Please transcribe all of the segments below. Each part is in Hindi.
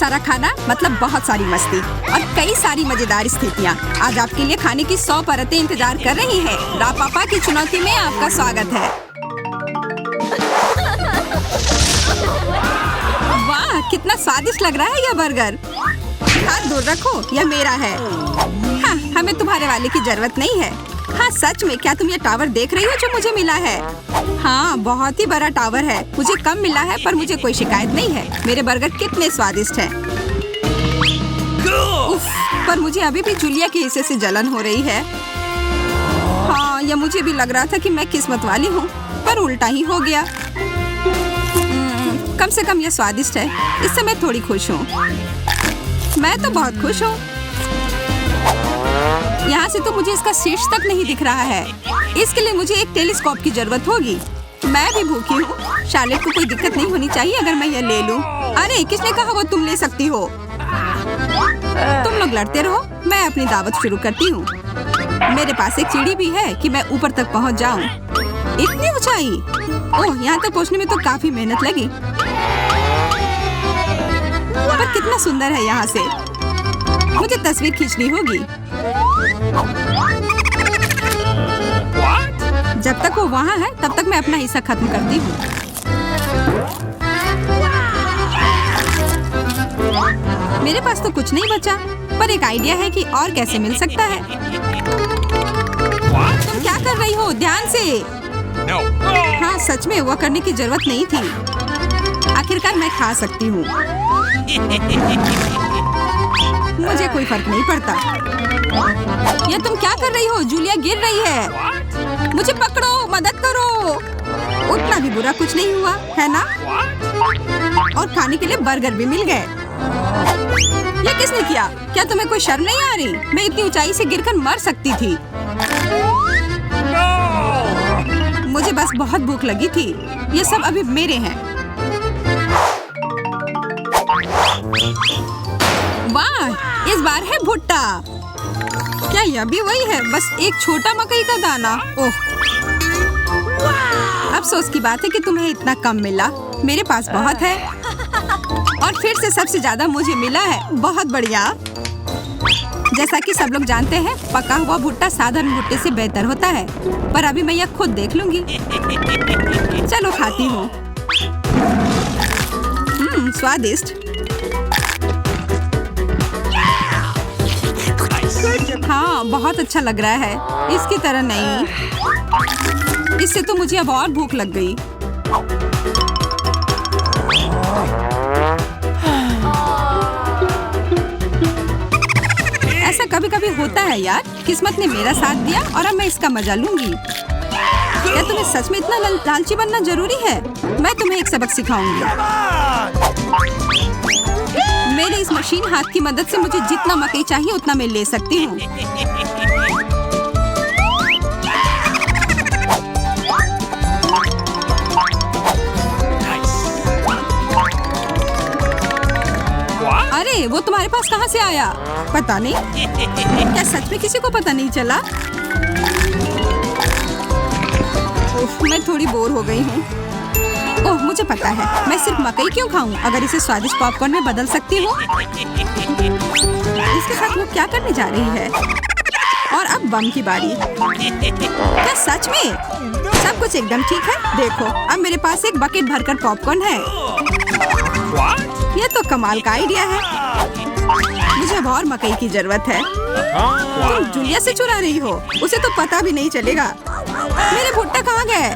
सारा खाना मतलब बहुत सारी मस्ती और कई सारी मजेदार स्थितियाँ। आज आपके लिए खाने की 100 परतें इंतजार कर रही हैं। रापापा की चुनौती में आपका स्वागत है। वाह, कितना स्वादिष्ट लग रहा है यह बर्गर। हाथ दूर रखो, यह मेरा है। हाँ, हमें तुम्हारे वाले की जरूरत नहीं है। हाँ सच में, क्या तुम ये टावर देख रही हो जो मुझे मिला है? हाँ, बहुत ही बड़ा टावर है। मुझे कम मिला है पर मुझे कोई शिकायत नहीं है। मेरे बर्गर कितने स्वादिष्ट हैं। उफ, पर मुझे अभी भी जूलिया के हिस्से से जलन हो रही है। हाँ, यह मुझे भी लग रहा था कि मैं किस्मत वाली हूँ, पर उल्टा ही हो गया। कम से कम यह स्वादिष्ट है, इससे मैं थोड़ी खुश हूँ। मैं तो बहुत खुश हूँ। यहाँ से तो मुझे इसका शीर्ष तक नहीं दिख रहा है। इसके लिए मुझे एक टेलीस्कोप की जरूरत होगी। मैं भी भूखी हूँ। शार्लेट को कोई दिक्कत नहीं होनी चाहिए अगर मैं यह ले लूँ। अरे, किसने कहा वो तुम ले सकती हो? तुम लोग लड़ते रहो, मैं अपनी दावत शुरू करती हूँ। मेरे पास एक सीढ़ी भी है कि मैं ऊपर तक पहुँच जाऊँ। इतनी ऊंचाई! ओह, यहाँ तक पहुँचने में तो काफी मेहनत लगी। पर कितना सुंदर है यहाँ से। मुझे तस्वीर खींचनी होगी। जब तक वो वहाँ है तब तक मैं अपना हिस्सा खत्म करती हूँ। मेरे पास तो कुछ नहीं बचा, पर एक आइडिया है कि और कैसे मिल सकता है। तुम क्या कर रही हो? ध्यान से। हाँ सच में, वो करने की जरूरत नहीं थी। आखिरकार मैं खा सकती हूँ। मुझे कोई फर्क नहीं पड़ता। ये तुम क्या कर रही हो? जूलिया गिर रही है। मुझे पकड़ो, मदद करो। उतना भी बुरा कुछ नहीं हुआ, है ना? और खाने के लिए बर्गर भी मिल गए। ये किसने किया? क्या तुम्हें कोई शर्म नहीं आ रही? मैं इतनी ऊंचाई से गिरकर मर सकती थी। मुझे बस बहुत भूख लगी थी। ये सब अभी मेरे हैं। वाह, इस बार है भुट्टा। क्या यह भी वही है? बस एक छोटा मकई का दाना। ओह, अफसोस की बात है कि तुम्हें इतना कम मिला। मेरे पास बहुत है और फिर से सबसे ज्यादा मुझे मिला है। बहुत बढ़िया। जैसा कि सब लोग जानते हैं, पका हुआ भुट्टा साधारण भुट्टे से बेहतर होता है, पर अभी मैं यह खुद देख लूंगी। चलो खाती हूँ। स्वादिष्ट। हाँ, बहुत अच्छा लग रहा है। इसकी तरह नहीं। इससे तो मुझे अब और भूख लग गई। ऐसा कभी कभी होता है यार। किस्मत ने मेरा साथ दिया और अब मैं इसका मजा लूंगी। क्या तुम्हें सच में इतना लालची बनना जरूरी है? मैं तुम्हें एक सबक सिखाऊंगी। मेरी इस मशीन हाथ की मदद से मुझे जितना मकई चाहिए उतना मैं ले सकती हूँ। अरे, वो तुम्हारे पास कहाँ से आया? पता नहीं। क्या सच में किसी को पता नहीं चला? उफ, मैं थोड़ी बोर हो गई हूँ। ओह, मुझे पता है। मैं सिर्फ मकई क्यों खाऊं अगर इसे स्वादिष्ट पॉपकॉर्न में बदल सकती हूँ। इसके साथ वो क्या करने जा रही है? और अब बम की बारी। क्या सच में? सब कुछ एकदम ठीक है। देखो, अब मेरे पास एक बकेट भरकर पॉपकॉर्न है। यह तो कमाल का आइडिया है। मुझे अब और मकई की जरूरत है। तुम जूलिया से चुरा रही हो? उसे तो पता भी नहीं चलेगा। मेरे भुट्टा कहाँ गए?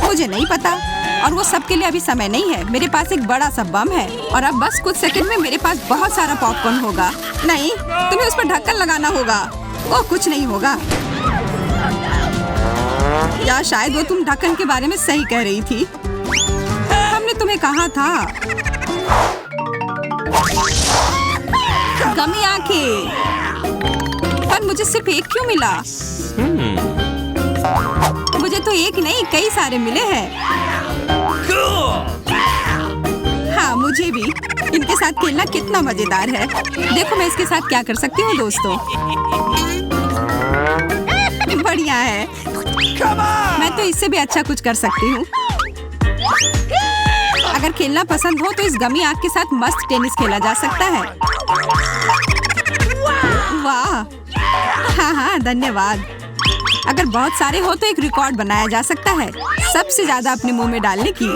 मुझे नहीं पता। और वो सब के लिए अभी समय नहीं है। मेरे पास एक बड़ा सा बम है और अब बस कुछ सेकंड में मेरे पास बहुत सारा पॉपकॉर्न होगा। नहीं, तुम्हें उस पर ढक्कन लगाना होगा। ओह, कुछ नहीं होगा। या शायद वो तुम ढक्कन के बारे में सही कह रही थी। हमने तुम्हें कहा था। गमी आंखें। पर मुझे सिर्फ एक क्यों मिला? मुझे तो एक नहीं, कई सारे मिले हैं। हाँ, मुझे भी। इनके साथ खेलना कितना मजेदार है। देखो मैं इसके साथ क्या कर सकती हूँ दोस्तों। बढ़िया है। मैं तो इससे भी अच्छा कुछ कर सकती हूँ। अगर खेलना पसंद हो तो इस गमी आग के साथ मस्त टेनिस खेला जा सकता है। वाह! हाँ हाँ, धन्यवाद। अगर बहुत सारे हो तो एक रिकॉर्ड बनाया जा सकता है, सबसे ज्यादा अपने मुंह में डालने की।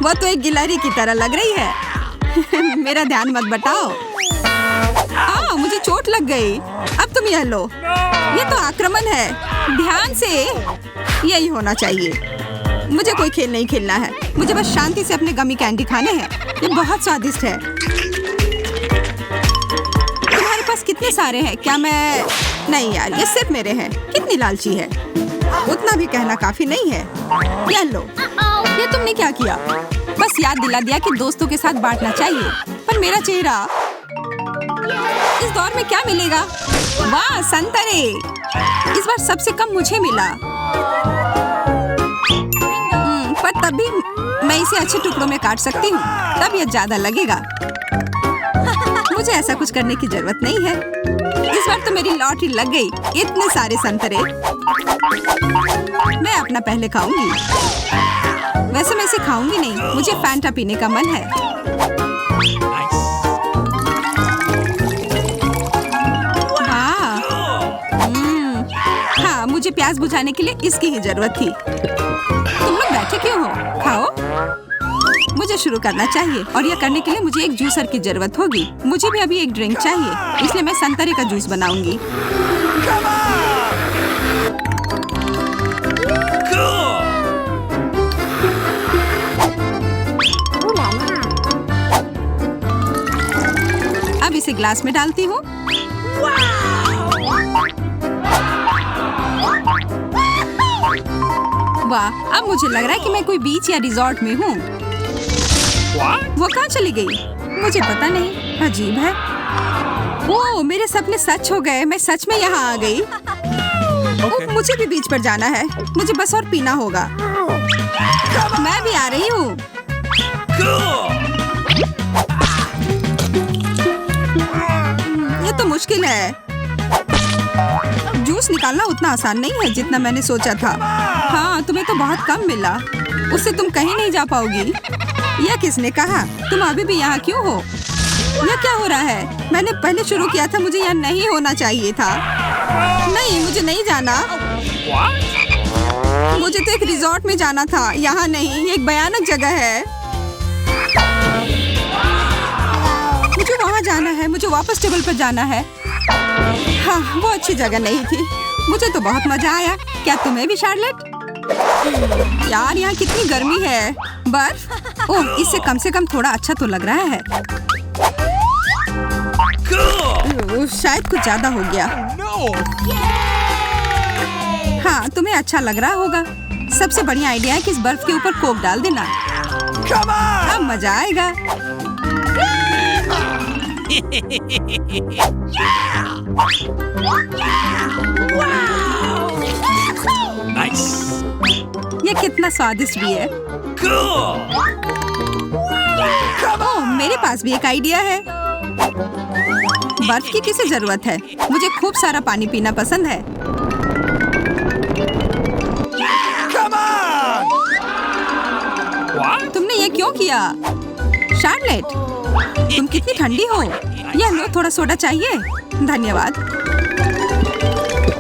वो तो एक गिलहरी की तरह लग रही है। मेरा ध्यान मत बटाओ। मुझे चोट लग गई। अब तुम यह लो। ये तो आक्रमण है। ध्यान से। यही होना चाहिए। मुझे कोई खेल नहीं खेलना है। मुझे बस शांति से अपने गमी कैंडी खाने हैं। ये बहुत स्वादिष्ट है। तुम्हारे पास कितने सारे हैं? क्या मैं... नहीं यार, ये सिर्फ मेरे हैं। कितनी लालची है। उतना भी कहना काफी नहीं है। यह लो। ये तुमने क्या किया? बस याद दिला दिया कि दोस्तों के साथ बांटना चाहिए। पर मेरा चेहरा... इस दौर में क्या मिलेगा? वाह, संतरे! इस बार सबसे कम मुझे मिला। पर तब भी मैं इसे अच्छे टुकड़ों में काट सकती हूँ, तब यह ज्यादा लगेगा। मुझे ऐसा कुछ करने की जरूरत नहीं है। इस बार तो मेरी लॉटरी लग गई। इतने सारे संतरे। मैं अपना पहले खाऊंगी। वैसे मैं इसे खाऊंगी नहीं, मुझे फैंटा पीने का मन है। हाँ, मुझे प्यास बुझाने के लिए इसकी ही जरूरत थी। तुम लोग बैठे क्यों हो? खाओ। मुझे शुरू करना चाहिए और यह करने के लिए मुझे एक जूसर की जरूरत होगी। मुझे भी अभी एक ड्रिंक चाहिए, इसलिए मैं संतरे का जूस बनाऊंगी। अब इसे ग्लास में डालती हूँ। वाह! अब मुझे लग रहा है कि मैं कोई बीच या रिजॉर्ट में हूँ। वो कहाँ चली गई? मुझे पता नहीं। अजीब है। ओह, मेरे सपने सच हो गए। मैं सच में यहाँ आ गई। मुझे भी बीच पर जाना है। मुझे बस और पीना होगा। मैं भी आ रही हूँ। ये तो मुश्किल है। जूस निकालना उतना आसान नहीं है जितना मैंने सोचा था। हाँ, तुम्हें तो बहुत कम मिला। उससे तुम कहीं नहीं जा पाओगी। यह किसने कहा? तुम अभी भी यहाँ क्यों हो? यह क्या हो रहा है? मैंने पहले शुरू किया था। मुझे यहाँ नहीं होना चाहिए था। नहीं, मुझे नहीं जाना। मुझे तो एक रिजॉर्ट में जाना था, यहाँ नहीं। एक भयानक जगह है। मुझे वहाँ जाना है। मुझे वापस टेबल पर जाना है। हाँ, वो अच्छी जगह नहीं थी। मुझे तो बहुत मजा आया। क्या तुम्हें भी, शार्लेट? यार, यहाँ कितनी गर्मी है। बर्फ? ओह, इससे कम से कम थोड़ा अच्छा तो लग रहा है। शायद कुछ ज्यादा हो गया। हाँ, तुम्हें अच्छा लग रहा होगा। सबसे बढ़िया आइडिया है कि इस बर्फ के ऊपर कोक डाल देना। अब मजा आएगा। ये कितना स्वादिष्ट भी है। ओह, मेरे पास भी एक आइडिया है। बर्फ की किसे जरूरत है? मुझे खूब सारा पानी पीना पसंद है। तुमने ये क्यों किया? शार्लेट, तुम कितनी ठंडी हो। यह लो, थोड़ा सोडा चाहिए? धन्यवाद।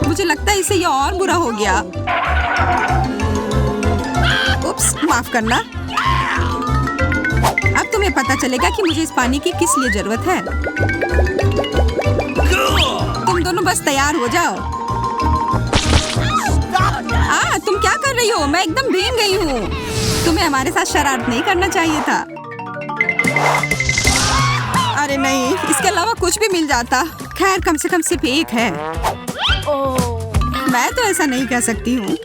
मुझे लगता है इससे यह और बुरा हो गया। उप्स, माफ करना। अब तुम्हें पता चलेगा कि मुझे इस पानी की किस लिए जरूरत है। तुम दोनों बस तैयार हो जाओ। तुम क्या कर रही हो? मैं एकदम भीग गई हूँ। तुम्हें हमारे साथ शरारत नहीं करना चाहिए था। अरे नहीं, इसके अलावा कुछ भी मिल जाता। खैर, कम से कम सिर्फ एक है। मैं तो ऐसा नहीं कह सकती हूँ।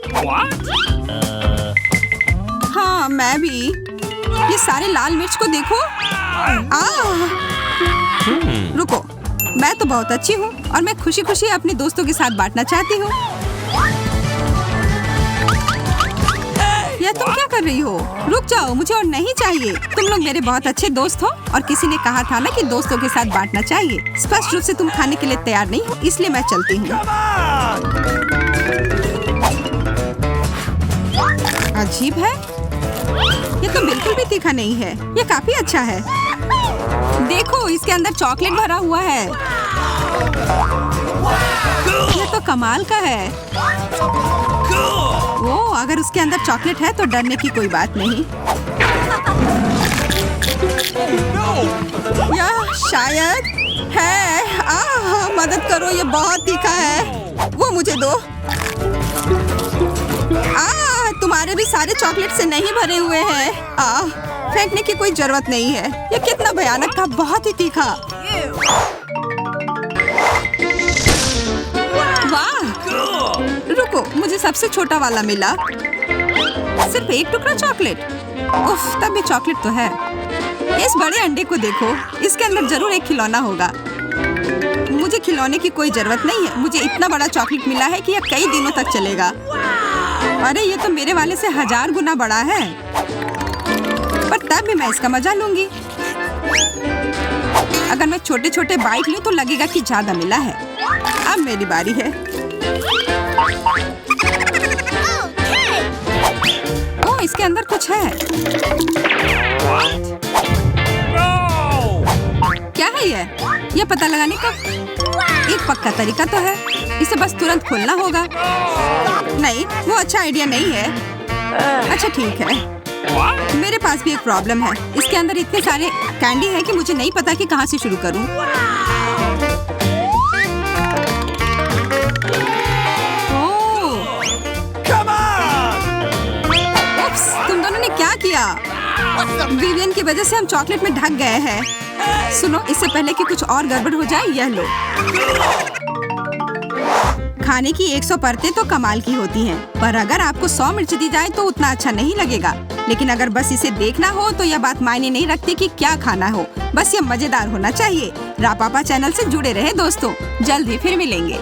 हाँ, मैं भी। ये सारे लाल मिर्च को देखो। रुको, मैं तो बहुत अच्छी हूँ और मैं खुशी खुशी अपने दोस्तों के साथ बांटना चाहती हूँ। या तुम क्या कर रही हो? रुक जाओ, मुझे और नहीं चाहिए। तुम लोग मेरे बहुत अच्छे दोस्त हो और किसी ने कहा था ना कि दोस्तों के साथ बांटना चाहिए। स्पष्ट रूप से तुम खाने के लिए तैयार नहीं हो, इसलिए मैं चलती हूँ। अजीब है। ये तो बिल्कुल भी तीखा नहीं है, ये काफी अच्छा है। देखो इसके अंदर चॉकलेट भरा हुआ है। ये तो कमाल का है। वो अगर उसके अंदर चॉकलेट है तो डरने की कोई बात नहीं। या शायद है। मदद करो, ये बहुत तीखा है। वो मुझे दो। तुम्हारे भी सारे चॉकलेट से नहीं भरे हुए हैं। फेंकने की कोई जरूरत नहीं है। ये कितना भयानक था, बहुत ही तीखा। वाह! रुको, मुझे सबसे छोटा वाला मिला। सिर्फ एक टुकड़ा चॉकलेट। उफ, तब भी चॉकलेट तो है। इस बड़े अंडे को देखो, इसके अंदर जरूर एक खिलौना होगा। मुझे खिलौने की कोई जरूरत नहीं है। मुझे इतना बड़ा चॉकलेट मिला है कि यह कई दिनों तक चलेगा। अरे ये तो मेरे वाले से 1000 गुना बड़ा है। पर तब भी मैं इसका मजा लूंगी। अगर मैं छोटे छोटे बाइट लूं तो लगेगा कि ज्यादा मिला है। अब मेरी बारी है। ओह, इसके अंदर कुछ है। क्या है ये? यह पता लगाने का एक पक्का तरीका तो है। इसे बस तुरंत खोलना होगा। नहीं, वो अच्छा आइडिया नहीं है। अच्छा ठीक है। मेरे पास भी एक प्रॉब्लम है। इसके अंदर इतने सारे कैंडी है कि मुझे नहीं पता कि कहाँ से शुरू करूं। उप्स, तुम दोनों ने क्या किया? विवियन की वजह से हम चॉकलेट में ढक गए हैं। सुनो, इससे पहले कि कुछ और गड़बड़ हो जाए, यह लो। खाने की 100 परतें तो कमाल की होती हैं, पर अगर आपको 100 मिर्च दी जाए तो उतना अच्छा नहीं लगेगा। लेकिन अगर बस इसे देखना हो तो यह बात मायने नहीं रखती कि क्या खाना हो, बस ये मजेदार होना चाहिए। रापापा चैनल से जुड़े रहे दोस्तों, जल्द ही फिर मिलेंगे।